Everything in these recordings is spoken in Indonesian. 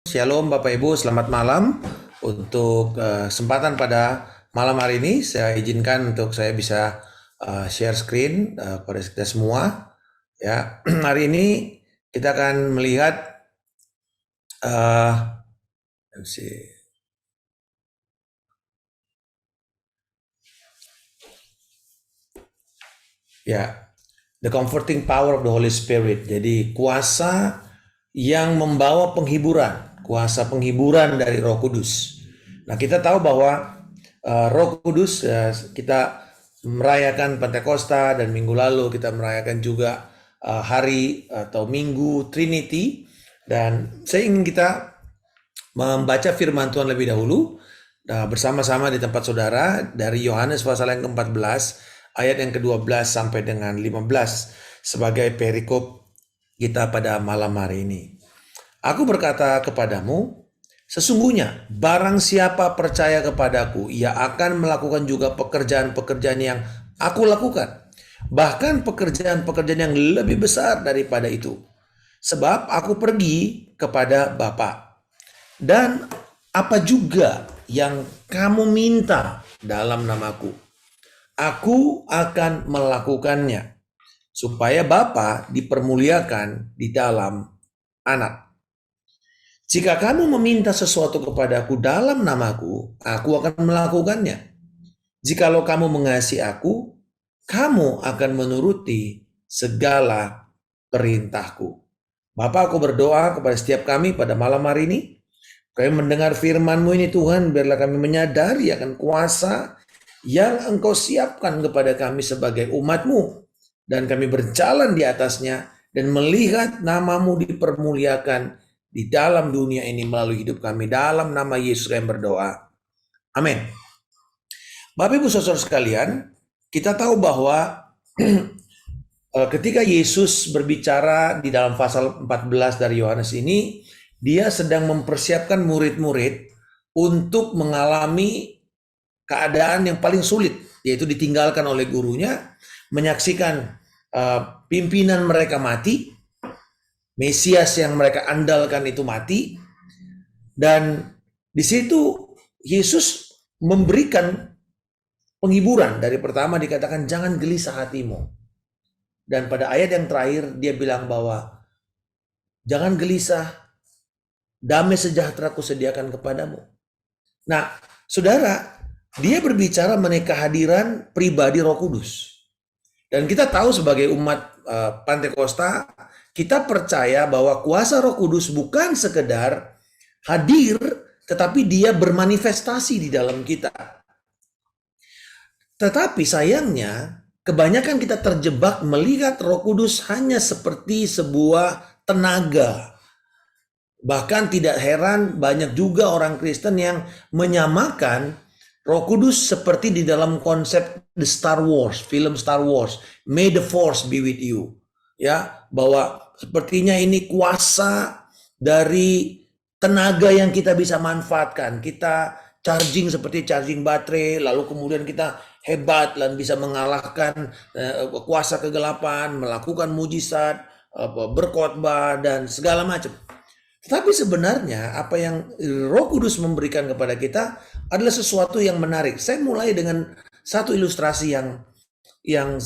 Shalom Bapak Ibu, selamat malam. Untuk kesempatan pada malam hari ini, saya izinkan untuk saya bisa share screen pada kita semua. Ya, hari ini kita akan melihat let's see. Ya, the comforting power of the Holy Spirit. Jadi kuasa yang membawa penghiburan, kuasa penghiburan dari Roh Kudus. Nah, kita tahu bahwa Roh Kudus, kita merayakan Pentakosta, dan minggu lalu kita merayakan juga hari atau minggu Trinity. Dan saya ingin kita membaca firman Tuhan lebih dahulu bersama-sama di tempat saudara dari Yohanes pasal yang ke-14 ayat yang ke-12 sampai dengan 15 sebagai perikop kita pada malam hari ini. Aku berkata kepadamu, sesungguhnya barang siapa percaya kepadaku, ia akan melakukan juga pekerjaan-pekerjaan yang aku lakukan. Bahkan pekerjaan-pekerjaan yang lebih besar daripada itu. Sebab aku pergi kepada Bapa. Dan apa juga yang kamu minta dalam namaku, aku akan melakukannya, supaya Bapa dipermuliakan di dalam Anak. Jika kamu meminta sesuatu kepadaku dalam namaku, aku akan melakukannya. Jikalau kamu mengasihi aku, kamu akan menuruti segala perintahku. Bapa, aku berdoa kepada setiap kami pada malam hari ini. Kami mendengar firman-Mu ini Tuhan, biarlah kami menyadari akan kuasa yang Engkau siapkan kepada kami sebagai umat-Mu. Dan kami berjalan di atasnya dan melihat nama-Mu dipermuliakan di dalam dunia ini melalui hidup kami. Dalam nama Yesus kami berdoa. Amin. Bapak Ibu Saudara sekalian, kita tahu bahwa ketika Yesus berbicara di dalam pasal 14 dari Yohanes ini, dia sedang mempersiapkan murid-murid untuk mengalami keadaan yang paling sulit, yaitu ditinggalkan oleh gurunya, menyaksikan pimpinan mereka mati, Mesias yang mereka andalkan itu mati, dan di situ Yesus memberikan penghiburan. Dari pertama dikatakan jangan gelisah hatimu, dan pada ayat yang terakhir dia bilang bahwa jangan gelisah, damai sejahtera kusediakan kepadamu. Nah, saudara, dia berbicara mengenai kehadiran pribadi Roh Kudus. Dan kita tahu sebagai umat Pentakosta, kita percaya bahwa kuasa Roh Kudus bukan sekedar hadir, tetapi dia bermanifestasi di dalam kita. Tetapi sayangnya, kebanyakan kita terjebak melihat Roh Kudus hanya seperti sebuah tenaga. Bahkan tidak heran banyak juga orang Kristen yang menyamakan Roh Kudus seperti di dalam konsep The Star Wars, film Star Wars, May the Force be with you. Ya, bahwa sepertinya ini kuasa dari tenaga yang kita bisa manfaatkan. Kita charging seperti charging baterai, lalu kemudian kita hebat dan bisa mengalahkan kuasa kegelapan, melakukan mujizat, berkhotbah dan segala macam. Tetapi sebenarnya apa yang Roh Kudus memberikan kepada kita adalah sesuatu yang menarik. Saya mulai dengan satu ilustrasi yang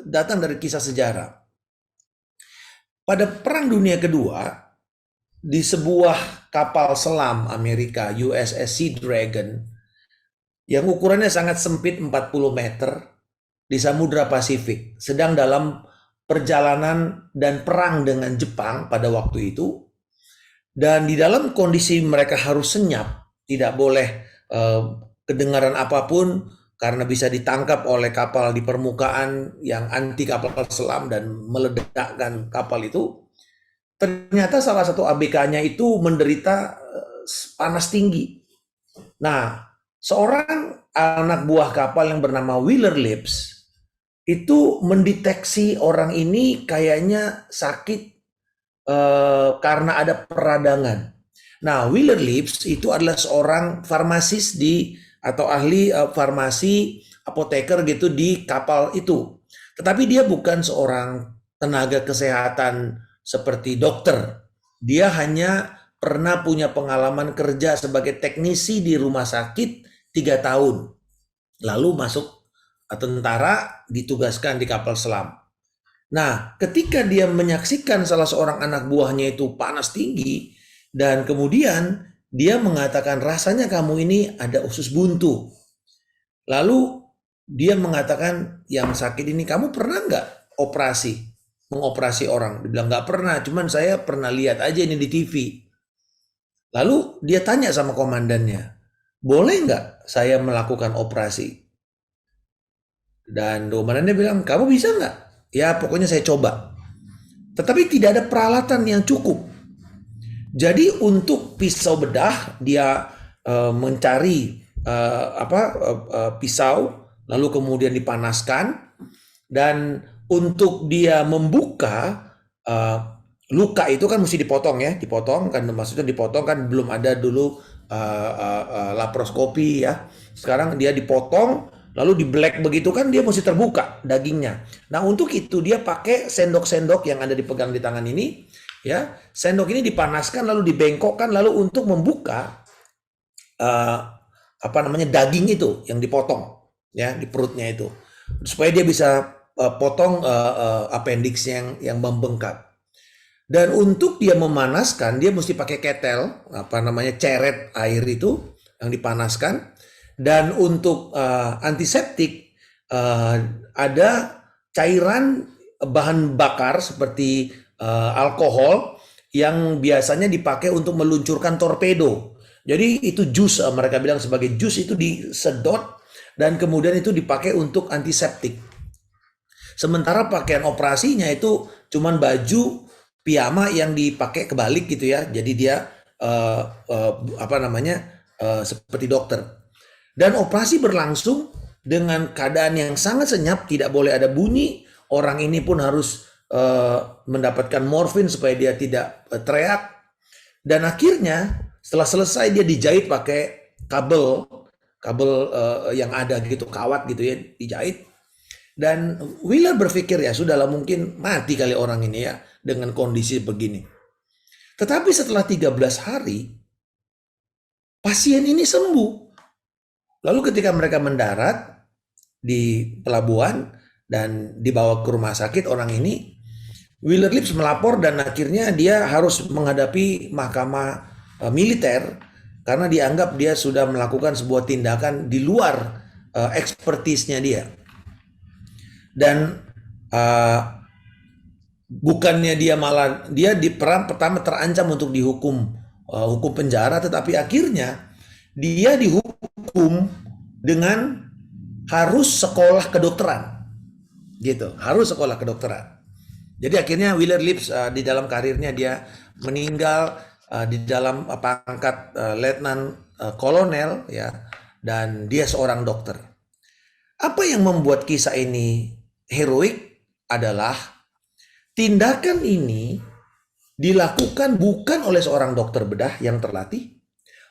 datang dari kisah sejarah. Pada Perang Dunia Kedua, di sebuah kapal selam Amerika, USS Sea Dragon, yang ukurannya sangat sempit 40 meter di Samudra Pasifik, sedang dalam perjalanan dan perang dengan Jepang pada waktu itu. Dan di dalam kondisi mereka harus senyap, tidak boleh kedengaran apapun karena bisa ditangkap oleh kapal di permukaan yang anti kapal selam dan meledakkan kapal itu. Ternyata salah satu ABK-nya itu menderita panas tinggi. Nah, seorang anak buah kapal yang bernama Wheeler Lips itu mendeteksi orang ini kayaknya sakit karena ada peradangan. Nah, Wheeler Lips itu adalah seorang farmasis atau ahli farmasi, apoteker gitu di kapal itu. Tetapi dia bukan seorang tenaga kesehatan seperti dokter. Dia hanya pernah punya pengalaman kerja sebagai teknisi di rumah sakit 3 tahun. Lalu masuk tentara, ditugaskan di kapal selam. Nah, ketika dia menyaksikan salah seorang anak buahnya itu panas tinggi, dan kemudian dia mengatakan, rasanya kamu ini ada usus buntu. Lalu dia mengatakan, yang sakit ini kamu pernah nggak mengoperasi orang? Dia bilang nggak pernah, cuman saya pernah lihat aja ini di TV. Lalu dia tanya sama komandannya, boleh nggak saya melakukan operasi? Dan komandannya bilang, kamu bisa nggak? Ya pokoknya saya coba. Tetapi tidak ada peralatan yang cukup. Jadi untuk pisau bedah dia mencari pisau, lalu kemudian dipanaskan, dan untuk dia membuka luka itu kan mesti dipotong ya, dipotong kan, maksudnya dipotong kan, belum ada dulu laparoskopi ya. Sekarang dia dipotong lalu di black begitu kan, dia mesti terbuka dagingnya. Nah untuk itu dia pakai sendok-sendok yang ada dipegang di tangan ini ya. Sendok ini dipanaskan lalu dibengkokkan, lalu untuk membuka daging itu yang dipotong ya di perutnya itu, supaya dia bisa potong appendix yang membengkak. Dan untuk dia memanaskan, dia mesti pakai ketel, ceret air itu yang dipanaskan. Dan untuk antiseptik ada cairan bahan bakar seperti alkohol yang biasanya dipakai untuk meluncurkan torpedo. Jadi itu jus, mereka bilang sebagai jus, itu disedot dan kemudian itu dipakai untuk antiseptik. Sementara pakaian operasinya itu cuman baju piyama yang dipakai kebalik gitu ya. Jadi dia seperti dokter. Dan operasi berlangsung dengan keadaan yang sangat senyap, tidak boleh ada bunyi. Orang ini pun harus mendapatkan morfin supaya dia tidak teriak. Dan akhirnya setelah selesai dia dijahit pakai kabel yang ada gitu, kawat gitu ya, dijahit. Dan Wheeler berpikir ya sudahlah, mungkin mati kali orang ini ya dengan kondisi begini. Tetapi setelah 13 hari pasien ini sembuh. Lalu ketika mereka mendarat di pelabuhan dan dibawa ke rumah sakit orang ini, Wheeler Lipps melapor dan akhirnya dia harus menghadapi mahkamah militer karena dianggap dia sudah melakukan sebuah tindakan di luar ekspertisnya dia. Dan bukannya dia di peran pertama terancam untuk dihukum hukum penjara, tetapi akhirnya dia dihukum dengan harus sekolah kedokteran, gitu, harus sekolah kedokteran. Jadi akhirnya Wheeler Lipps di dalam karirnya dia meninggal di dalam pangkat letnan kolonel ya, dan dia seorang dokter. Apa yang membuat kisah ini heroik adalah tindakan ini dilakukan bukan oleh seorang dokter bedah yang terlatih,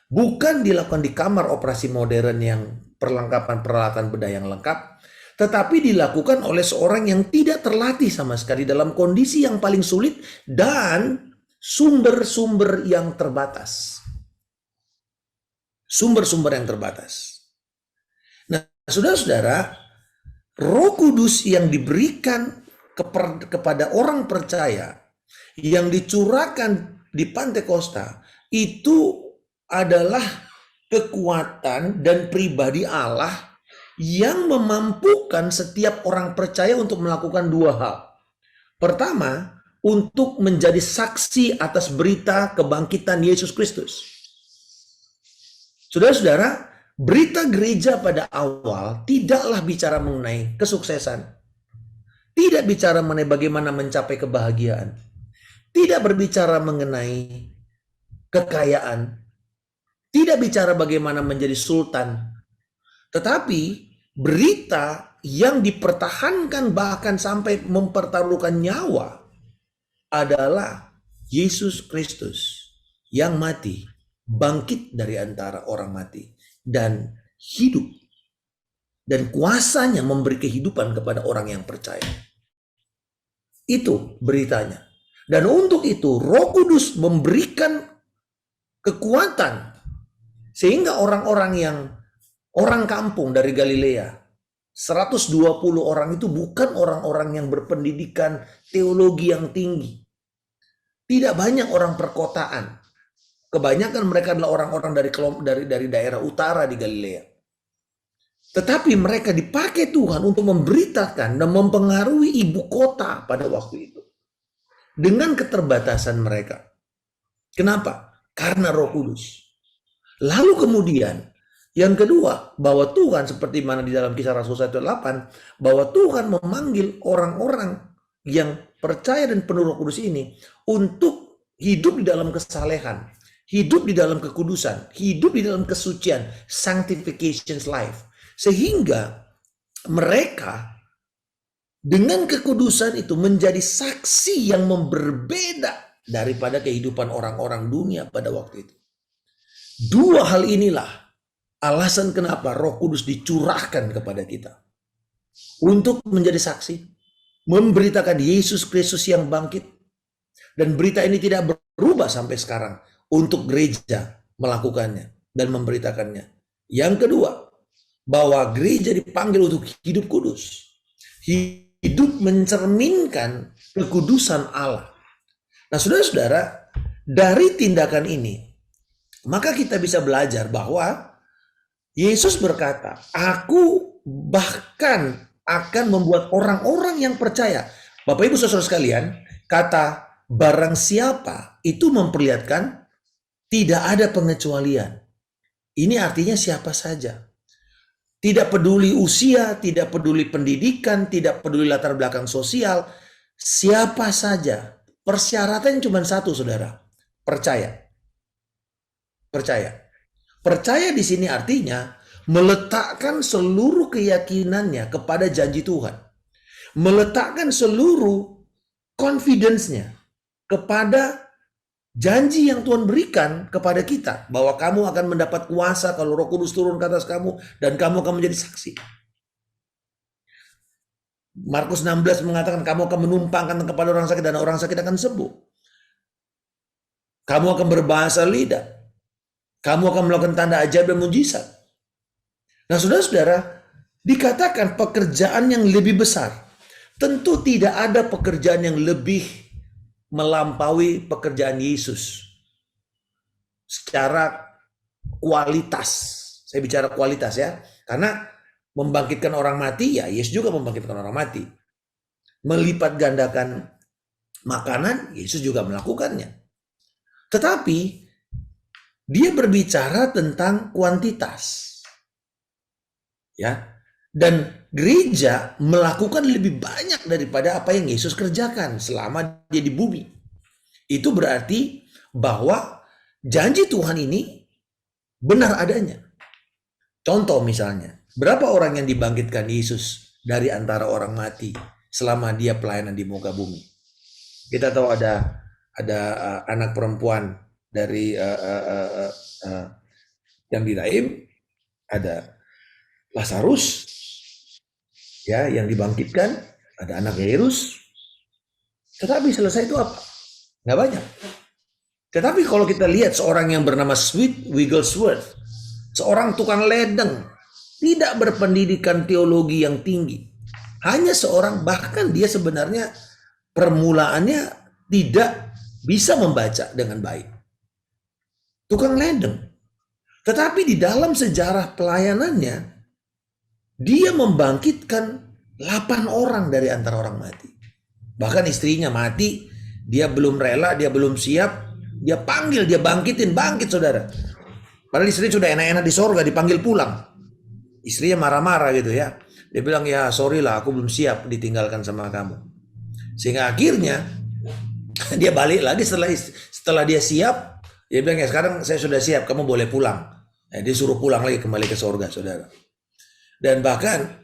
bukan dilakukan di kamar operasi modern yang perlengkapan peralatan bedah yang lengkap, tetapi dilakukan oleh seorang yang tidak terlatih sama sekali dalam kondisi yang paling sulit dan sumber-sumber yang terbatas. Sumber-sumber yang terbatas. Nah, saudara-saudara, Roh Kudus yang diberikan kepada orang percaya yang dicurahkan di Pantekosta itu adalah kekuatan dan pribadi Allah yang memampukan setiap orang percaya untuk melakukan dua hal. Pertama, untuk menjadi saksi atas berita kebangkitan Yesus Kristus. Saudara-saudara, berita gereja pada awal tidaklah bicara mengenai kesuksesan. Tidak bicara mengenai bagaimana mencapai kebahagiaan. Tidak berbicara mengenai kekayaan. Tidak bicara bagaimana menjadi sultan. Tetapi berita yang dipertahankan bahkan sampai mempertaruhkan nyawa adalah Yesus Kristus yang mati, bangkit dari antara orang mati, dan hidup. Dan kuasanya memberi kehidupan kepada orang yang percaya. Itu beritanya. Dan untuk itu Roh Kudus memberikan kekuatan. Sehingga orang kampung dari Galilea, 120 orang itu bukan orang-orang yang berpendidikan teologi yang tinggi. Tidak banyak orang perkotaan. Kebanyakan mereka adalah orang-orang dari daerah utara di Galilea. Tetapi mereka dipakai Tuhan untuk memberitakan dan mempengaruhi ibu kota pada waktu itu. Dengan keterbatasan mereka. Kenapa? Karena Roh Kudus. Lalu kemudian, yang kedua, bahwa Tuhan seperti mana di dalam Kisah Rasul 1:8, bahwa Tuhan memanggil orang-orang yang percaya dan penuh Roh Kudus ini untuk hidup di dalam kesalehan, hidup di dalam kekudusan, hidup di dalam kesucian, sanctification life. Sehingga mereka dengan kekudusan itu menjadi saksi yang berbeda daripada kehidupan orang-orang dunia pada waktu itu. Dua hal inilah alasan kenapa Roh Kudus dicurahkan kepada kita. Untuk menjadi saksi, memberitakan Yesus Kristus yang bangkit. Dan berita ini tidak berubah sampai sekarang untuk gereja melakukannya dan memberitakannya. Yang kedua, bahwa gereja dipanggil untuk hidup kudus. Hidup mencerminkan kekudusan Allah. Nah, saudara-saudara, dari tindakan ini, maka kita bisa belajar bahwa Yesus berkata, aku bahkan akan membuat orang-orang yang percaya. Bapak Ibu saudara sekalian, kata barang siapa itu memperlihatkan tidak ada pengecualian. Ini artinya siapa saja. Tidak peduli usia, tidak peduli pendidikan, tidak peduli latar belakang sosial. Siapa saja. Persyaratan cuma satu, saudara. Percaya. Percaya. Percaya di sini artinya meletakkan seluruh keyakinannya kepada janji Tuhan. Meletakkan seluruh confidence-nya kepada janji yang Tuhan berikan kepada kita, bahwa kamu akan mendapat kuasa kalau Roh Kudus turun ke atas kamu dan kamu akan menjadi saksi. Markus 16 mengatakan kamu akan menumpangkan kepada orang sakit dan orang sakit akan sembuh. Kamu akan berbahasa lidah. Kamu akan melakukan tanda ajaib dan mujizat. Nah, saudara-saudara, dikatakan pekerjaan yang lebih besar. Tentu tidak ada pekerjaan yang lebih melampaui pekerjaan Yesus secara kualitas. Saya bicara kualitas ya, karena membangkitkan orang mati, ya Yesus juga membangkitkan orang mati. Melipat gandakan makanan, Yesus juga melakukannya. Tetapi dia berbicara tentang kuantitas. Ya. Dan gereja melakukan lebih banyak daripada apa yang Yesus kerjakan selama dia di bumi. Itu berarti bahwa janji Tuhan ini benar adanya. Contoh misalnya, berapa orang yang dibangkitkan Yesus dari antara orang mati selama dia pelayanan di muka bumi? Kita tahu ada anak perempuan dari yang di Naim, ada Lazarus, ya, yang dibangkitkan, ada anak Yairus. Tetapi selesai itu apa? Nggak banyak. Tetapi kalau kita lihat seorang yang bernama Smith Wigglesworth, seorang tukang ledeng, tidak berpendidikan teologi yang tinggi, hanya seorang, bahkan dia sebenarnya permulaannya tidak bisa membaca dengan baik. Tukang ledeng. Tetapi di dalam sejarah pelayanannya, dia membangkitkan 8 orang dari antara orang mati. Bahkan istrinya mati, dia belum rela, dia belum siap, dia panggil, dia bangkitin, bangkit saudara. Padahal istri sudah enak-enak di sorga, dipanggil pulang. Istrinya marah-marah gitu ya. Dia bilang, ya sorry lah, aku belum siap ditinggalkan sama kamu. Sehingga akhirnya dia balik lagi setelah dia siap. Dia bilang, ya sekarang saya sudah siap, kamu boleh pulang. Dia suruh pulang lagi kembali ke sorga saudara. Dan bahkan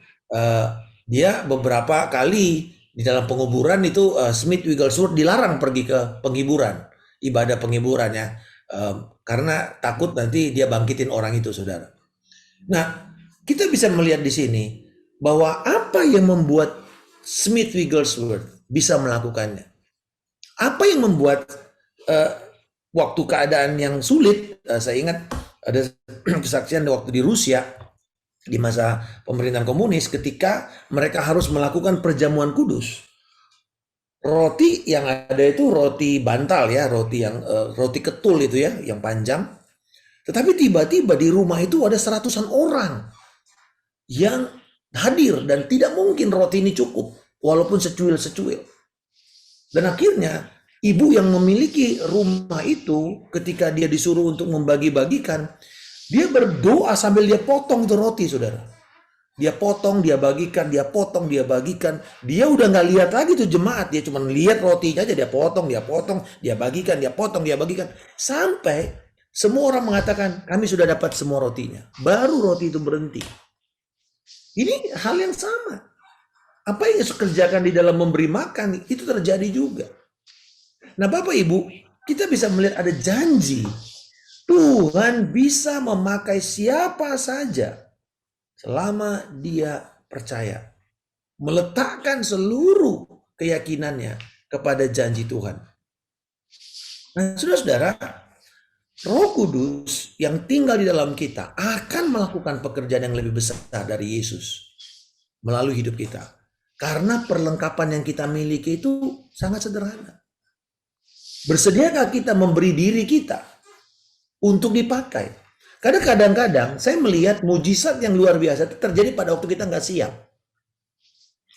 dia beberapa kali di dalam penguburan itu Smith Wigglesworth dilarang pergi ke penghiburan, ibadah penghiburan ya, karena takut nanti dia bangkitin orang itu saudara. Nah, kita bisa melihat di sini bahwa apa yang membuat Smith Wigglesworth bisa melakukannya? Apa yang membuat waktu keadaan yang sulit, saya ingat ada kesaksian waktu di Rusia di masa pemerintahan komunis ketika mereka harus melakukan perjamuan kudus. Roti yang ada itu roti bantal ya, roti ketul itu ya, yang panjang. Tetapi tiba-tiba di rumah itu ada seratusan orang yang hadir dan tidak mungkin roti ini cukup walaupun secuil-secuil. Dan akhirnya ibu yang memiliki rumah itu ketika dia disuruh untuk membagi-bagikan, dia berdoa sambil dia potong itu roti, saudara. Dia potong, dia bagikan, dia potong, dia bagikan. Dia udah nggak lihat lagi tuh jemaat. Dia cuma lihat rotinya aja, dia potong, dia bagikan, dia potong, dia bagikan. Sampai semua orang mengatakan, kami sudah dapat semua rotinya. Baru roti itu berhenti. Ini hal yang sama. Apa yang Yesus kerjakan di dalam memberi makan, itu terjadi juga. Nah Bapak Ibu, kita bisa melihat ada janji. Tuhan bisa memakai siapa saja selama dia percaya, meletakkan seluruh keyakinannya kepada janji Tuhan. Nah, saudara-saudara, Roh Kudus yang tinggal di dalam kita akan melakukan pekerjaan yang lebih besar dari Yesus melalui hidup kita. Karena perlengkapan yang kita miliki itu sangat sederhana. Bersediakah kita memberi diri kita untuk dipakai? Karena kadang-kadang saya melihat mujizat yang luar biasa itu terjadi pada waktu kita nggak siap.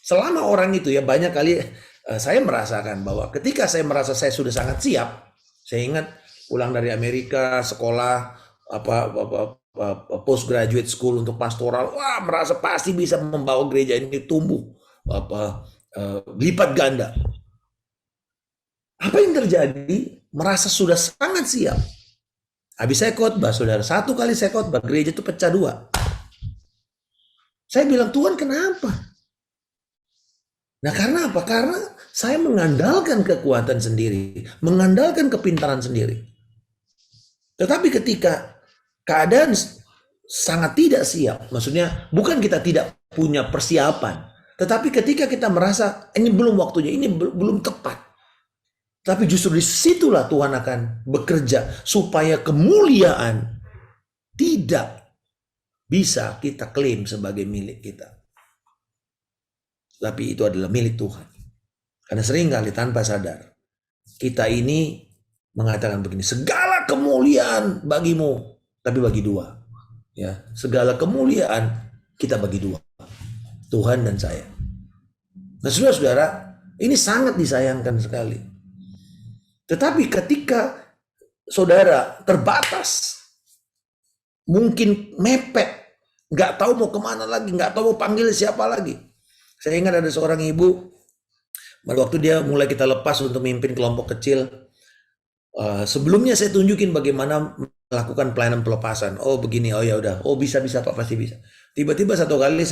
Selama orang itu ya banyak kali saya merasakan bahwa ketika saya merasa saya sudah sangat siap, saya ingat pulang dari Amerika, sekolah postgraduate school untuk pastoral, wah merasa pasti bisa membawa gereja ini tumbuh lipat ganda. Apa yang terjadi? Merasa sudah sangat siap. Habis saya khotbah, saudara. Satu kali saya khotbah, gereja itu pecah dua. Saya bilang, Tuhan kenapa? Nah karena apa? Karena saya mengandalkan kekuatan sendiri. Mengandalkan kepintaran sendiri. Tetapi ketika keadaan sangat tidak siap. Maksudnya bukan kita tidak punya persiapan. Tetapi ketika kita merasa ini belum waktunya, ini belum tepat. Tapi justru disitulah Tuhan akan bekerja supaya kemuliaan tidak bisa kita klaim sebagai milik kita. Tapi itu adalah milik Tuhan. Karena seringkali tanpa sadar kita ini mengatakan begini, segala kemuliaan bagimu, tapi bagi dua. Ya, segala kemuliaan kita bagi dua, Tuhan dan saya. Nah, saudara-saudara, ini sangat disayangkan sekali. Tetapi ketika saudara terbatas, mungkin mepet, nggak tahu mau kemana lagi, nggak tahu mau panggil siapa lagi. Saya ingat ada seorang ibu, waktu dia mulai kita lepas untuk memimpin kelompok kecil, sebelumnya saya tunjukin bagaimana melakukan pelayanan pelepasan. Oh begini, oh ya udah, oh bisa Pak, pasti bisa. Tiba-tiba satu kali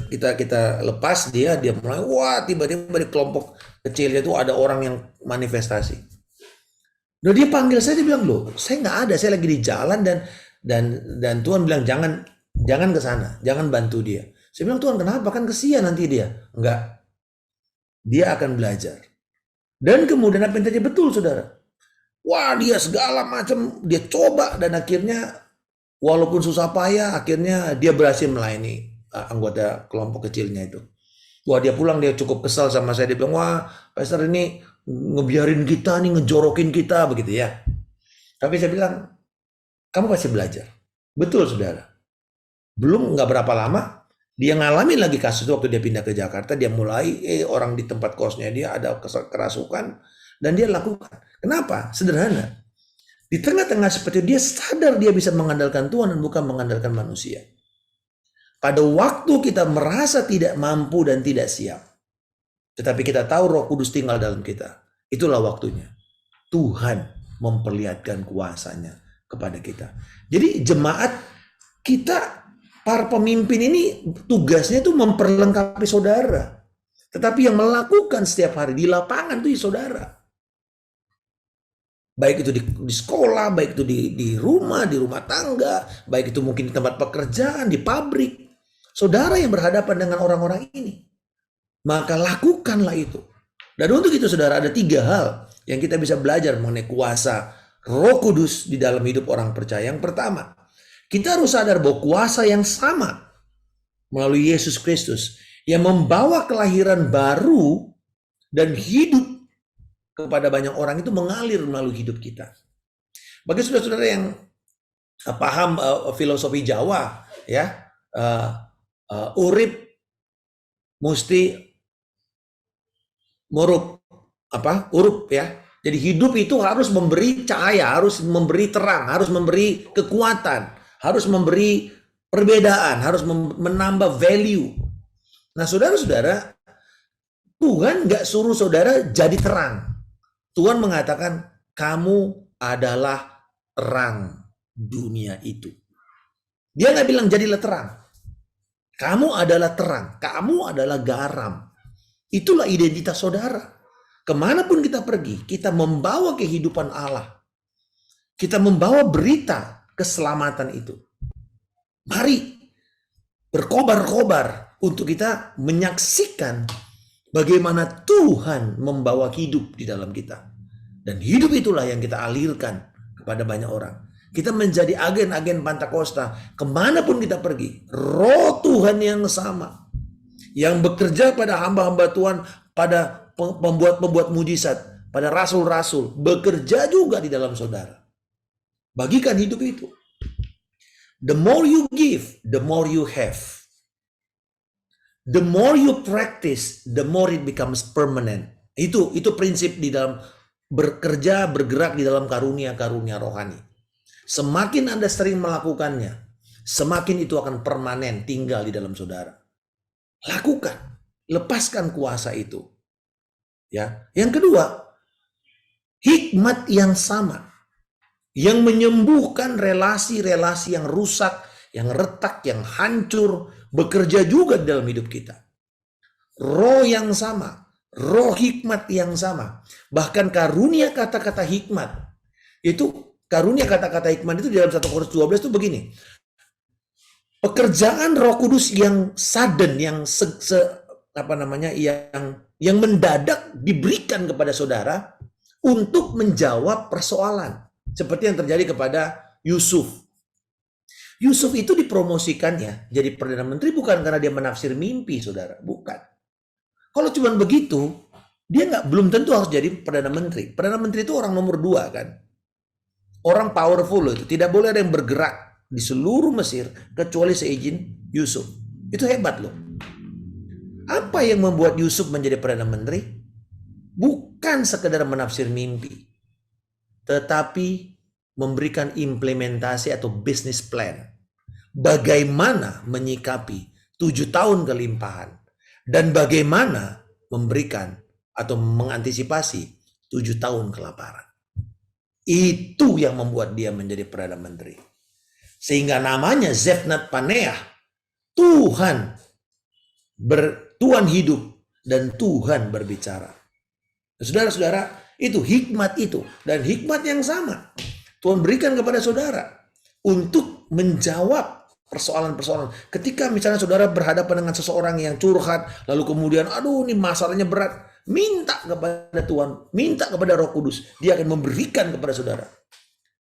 kita lepas dia mulai, wah tiba-tiba di kelompok kecilnya itu ada orang yang manifestasi. Nah dia panggil saya, dia bilang, loh saya nggak ada, saya lagi di jalan dan Tuhan bilang jangan ke sana, jangan bantu dia. Saya bilang, Tuhan kenapa, kan kesian nanti dia. Enggak, dia akan belajar. Dan kemudian apa yang terjadi? Betul saudara, wah dia segala macam dia coba dan akhirnya walaupun susah payah akhirnya dia berhasil melayani anggota kelompok kecilnya itu. Wah dia pulang, dia cukup kesal sama saya, dia bilang, wah pastor ini ngebiarin kita nih, ngejorokin kita begitu ya. Tapi saya bilang, kamu pasti belajar. Betul saudara, belum nggak berapa lama dia ngalamin lagi kasus waktu dia pindah ke Jakarta. Dia mulai orang di tempat kosnya dia ada kerasukan dan dia lakukan. Kenapa? Sederhana, di tengah-tengah seperti itu dia sadar dia bisa mengandalkan Tuhan dan bukan mengandalkan manusia. Pada waktu kita merasa tidak mampu dan tidak siap, tetapi kita tahu Roh Kudus tinggal dalam kita, itulah waktunya Tuhan memperlihatkan kuasanya kepada kita. Jadi jemaat kita, para pemimpin ini tugasnya itu memperlengkapi saudara. Tetapi yang melakukan setiap hari di lapangan itu saudara. Baik itu di sekolah, baik itu di rumah tangga, baik itu mungkin di tempat pekerjaan, di pabrik. Saudara yang berhadapan dengan orang-orang ini. Maka lakukanlah itu. Dan untuk itu saudara, ada 3 hal yang kita bisa belajar mengenai kuasa Roh Kudus di dalam hidup orang percaya. Yang pertama, kita harus sadar bahwa kuasa yang sama melalui Yesus Kristus yang membawa kelahiran baru dan hidup kepada banyak orang itu mengalir melalui hidup kita. Bagi saudara-saudara yang paham filosofi Jawa, ya, urip mesti murup, urup, ya. Jadi hidup itu harus memberi cahaya, harus memberi terang, harus memberi kekuatan, harus memberi perbedaan, harus menambah value. Nah, saudara-saudara, Tuhan nggak suruh saudara jadi terang. Tuhan mengatakan, kamu adalah terang dunia itu. Dia nggak bilang jadilah terang. Kamu adalah terang, kamu adalah garam. Itulah identitas saudara. Kemanapun kita pergi, kita membawa kehidupan Allah. Kita membawa berita keselamatan itu. Mari berkobar-kobar untuk kita menyaksikan bagaimana Tuhan membawa hidup di dalam kita. Dan hidup itulah yang kita alirkan kepada banyak orang. Kita menjadi agen-agen Pantakosta. Kemanapun kita pergi, Roh Tuhan yang sama, yang bekerja pada hamba-hamba Tuhan, pada pembuat-pembuat mujizat, pada rasul-rasul, bekerja juga di dalam saudara. Bagikan hidup itu. The more you give, the more you have. The more you practice, the more it becomes permanent. Itu prinsip di dalam bekerja, bergerak di dalam karunia-karunia rohani. Semakin Anda sering melakukannya, semakin itu akan permanen tinggal di dalam saudara. Lakukan, lepaskan kuasa itu. Ya, yang kedua, hikmat yang sama, yang menyembuhkan relasi-relasi yang rusak, yang retak, yang hancur, bekerja juga dalam hidup kita. Roh yang sama, roh hikmat yang sama, bahkan karunia kata-kata hikmat. Itu karunia kata-kata hikmat itu di dalam 1 Korintus 12 itu begini. Pekerjaan Roh Kudus yang sudden, yang yang mendadak diberikan kepada saudara untuk menjawab persoalan seperti yang terjadi kepada Yusuf. Yusuf itu dipromosikannya jadi Perdana Menteri bukan karena dia menafsir mimpi, saudara. Bukan. Kalau cuma begitu, dia belum tentu harus jadi Perdana Menteri. Perdana Menteri itu orang nomor 2 kan. Orang powerful itu. Tidak boleh ada yang bergerak di seluruh Mesir kecuali seizin Yusuf. Itu hebat loh. Apa yang membuat Yusuf menjadi Perdana Menteri? Bukan sekedar menafsir mimpi, tetapi memberikan implementasi atau business plan. Bagaimana menyikapi 7 tahun kelimpahan dan bagaimana memberikan atau mengantisipasi 7 tahun kelaparan. Itu yang membuat dia menjadi Perdana Menteri. Sehingga namanya Zefnat Paneah, Tuhan hidup dan Tuhan berbicara. Saudara-saudara, itu hikmat itu. Dan hikmat yang sama Tuhan berikan kepada saudara untuk menjawab persoalan-persoalan. Ketika misalnya saudara berhadapan dengan seseorang yang curhat, lalu kemudian ini masalahnya berat, minta kepada Tuhan, minta kepada Roh Kudus. Dia akan memberikan kepada saudara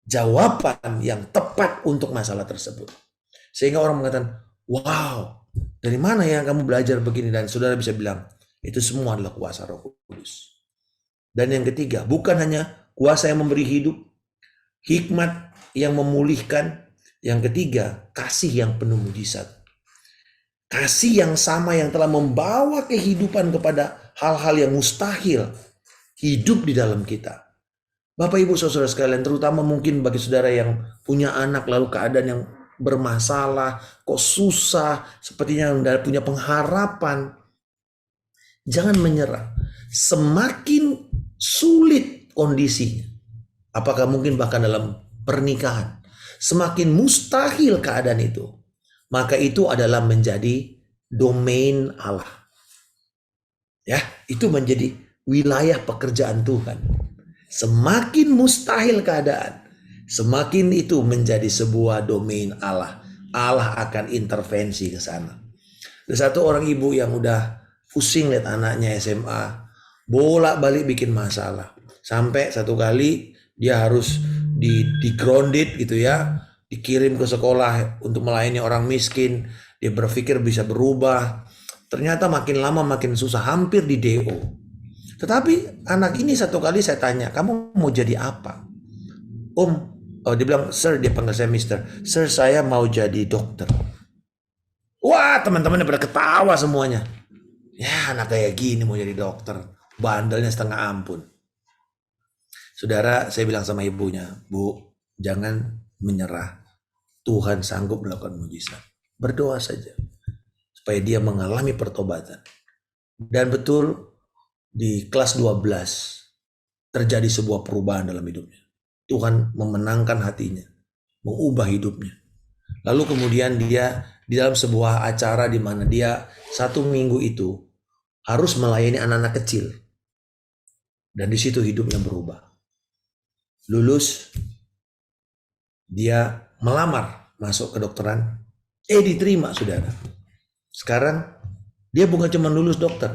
jawaban yang tepat untuk masalah tersebut. Sehingga orang mengatakan, wow, dari mana yang kamu belajar begini? Dan saudara bisa bilang, itu semua adalah kuasa Roh Kudus. Dan yang ketiga, bukan hanya kuasa yang memberi hidup, hikmat yang memulihkan. Yang ketiga, kasih yang penuh mujizat. Kasih yang sama yang telah membawa kehidupan kepada hal-hal yang mustahil hidup di dalam kita. Bapak Ibu Saudara sekalian, terutama mungkin bagi saudara yang punya anak lalu keadaan yang bermasalah, kok susah, sepertinya Anda punya pengharapan. Jangan menyerah. Semakin sulit kondisinya, apakah mungkin bahkan dalam pernikahan, semakin mustahil keadaan itu, maka itu adalah menjadi domain Allah. Ya, itu menjadi wilayah pekerjaan Tuhan. Semakin mustahil keadaan, semakin itu menjadi sebuah domain Allah. Allah akan intervensi ke sana. Ada satu orang ibu yang udah pusing lihat anaknya SMA, bolak-balik bikin masalah. Sampai satu kali dia harus di grounded gitu ya, dikirim ke sekolah untuk melayani orang miskin. Dia berpikir bisa berubah. Ternyata makin lama makin susah, hampir di DO. Tetapi anak ini satu kali saya tanya, kamu mau jadi apa? Om, oh dia bilang, sir, dia panggil saya mister. Sir, saya mau jadi dokter. Wah, teman-temannya pada ketawa semuanya. Ya, anak kayak gini mau jadi dokter. Bandelnya setengah ampun. Saudara, saya bilang sama ibunya, Bu, jangan menyerah. Tuhan sanggup melakukan mujizat. Berdoa saja supaya dia mengalami pertobatan. Dan betul di kelas 12 terjadi sebuah perubahan dalam hidupnya. Tuhan memenangkan hatinya, mengubah hidupnya. Lalu kemudian dia di dalam sebuah acara di mana dia 1 minggu itu harus melayani anak-anak kecil. Dan di situ hidupnya berubah. Lulus, dia melamar masuk kedokteran, diterima saudara. Sekarang dia bukan cuma lulus dokter,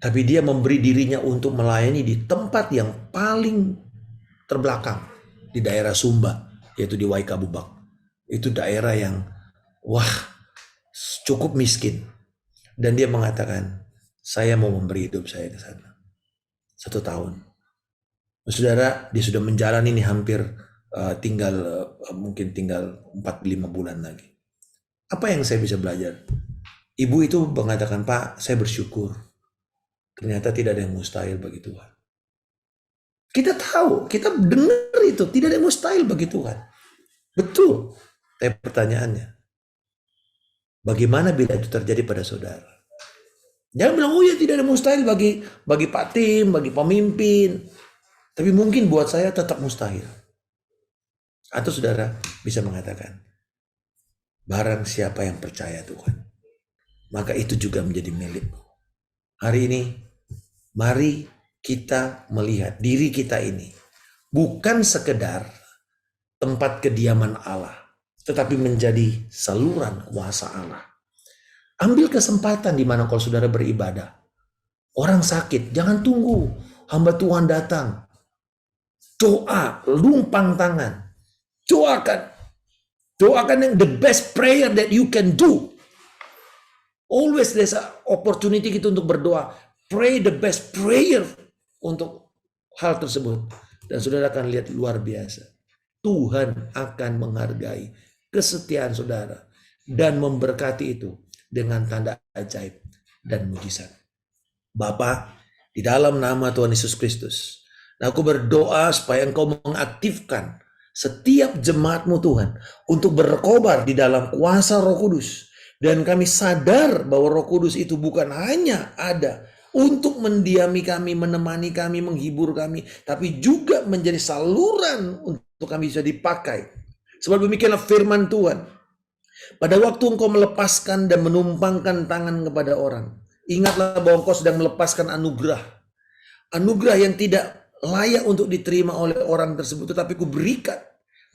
tapi dia memberi dirinya untuk melayani di tempat yang paling terbelakang di daerah Sumba, yaitu di Waikabubak. Itu daerah yang cukup miskin. Dan dia mengatakan, saya mau memberi hidup saya ke sana. 1 tahun. Saudara, dia sudah menjalani ini hampir mungkin tinggal 4-5 bulan lagi. Apa yang saya bisa belajar? Ibu itu mengatakan, Pak, saya bersyukur. Ternyata tidak ada yang mustahil bagi Tuhan. Kita tahu, kita dengar itu, tidak ada yang mustahil bagi Tuhan. Betul. Tapi pertanyaannya, bagaimana bila itu terjadi pada saudara? Jangan bilang, oh ya tidak ada mustahil bagi Pak Tim, bagi pemimpin. Tapi mungkin buat saya tetap mustahil. Atau saudara bisa mengatakan, barang siapa yang percaya Tuhan, maka itu juga menjadi milikku. Hari ini, mari kita melihat diri kita ini bukan sekedar tempat kediaman Allah, tetapi menjadi saluran kuasa Allah. Ambil kesempatan di mana kalau saudara beribadah. Orang sakit, jangan tunggu hamba Tuhan datang. Doa, lumpang tangan. Doakan yang the best prayer that you can do. Always there's an opportunity kita untuk berdoa. Pray the best prayer untuk hal tersebut. Dan saudara akan lihat luar biasa. Tuhan akan menghargai kesetiaan saudara dan memberkati itu dengan tanda ajaib dan mujizat. Bapa, di dalam nama Tuhan Yesus Kristus, aku berdoa supaya Engkau mengaktifkan setiap jemaat-Mu Tuhan untuk berkobar di dalam kuasa Roh Kudus. Dan kami sadar bahwa Roh Kudus itu bukan hanya ada untuk mendiami kami, menemani kami, menghibur kami, tapi juga menjadi saluran untuk kami bisa dipakai. Sebab demikianlah firman Tuhan. Pada waktu Engkau melepaskan dan menumpangkan tangan kepada orang, ingatlah bahwa Engkau sedang melepaskan anugerah. Anugerah yang tidak layak untuk diterima oleh orang tersebut, tetapi kuberikan.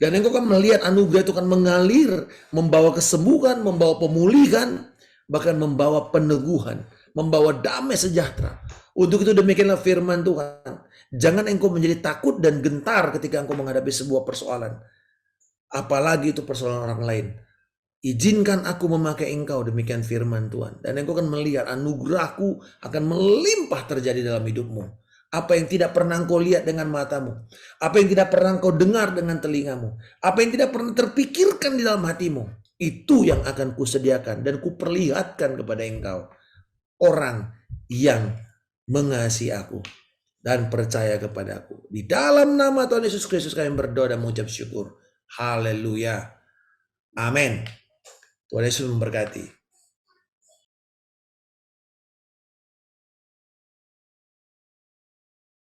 Dan Engkau akan melihat anugerah itu akan mengalir, membawa kesembuhan, membawa pemulihan, bahkan membawa peneguhan, membawa damai sejahtera. Untuk itu demikianlah firman Tuhan. Jangan engkau menjadi takut dan gentar ketika engkau menghadapi sebuah persoalan. Apalagi itu persoalan orang lain. Izinkan aku memakai engkau, demikian firman Tuhan. Dan engkau akan melihat anugerahku akan melimpah terjadi dalam hidupmu. Apa yang tidak pernah engkau lihat dengan matamu. Apa yang tidak pernah engkau dengar dengan telingamu. Apa yang tidak pernah terpikirkan di dalam hatimu. Itu yang akan kusediakan dan kuperlihatkan kepada engkau. Orang yang mengasihi aku dan percaya kepadaku. Di dalam nama Tuhan Yesus Kristus kami berdoa dan mengucap syukur. Haleluya. Amin. Tuhan Yesus memberkati.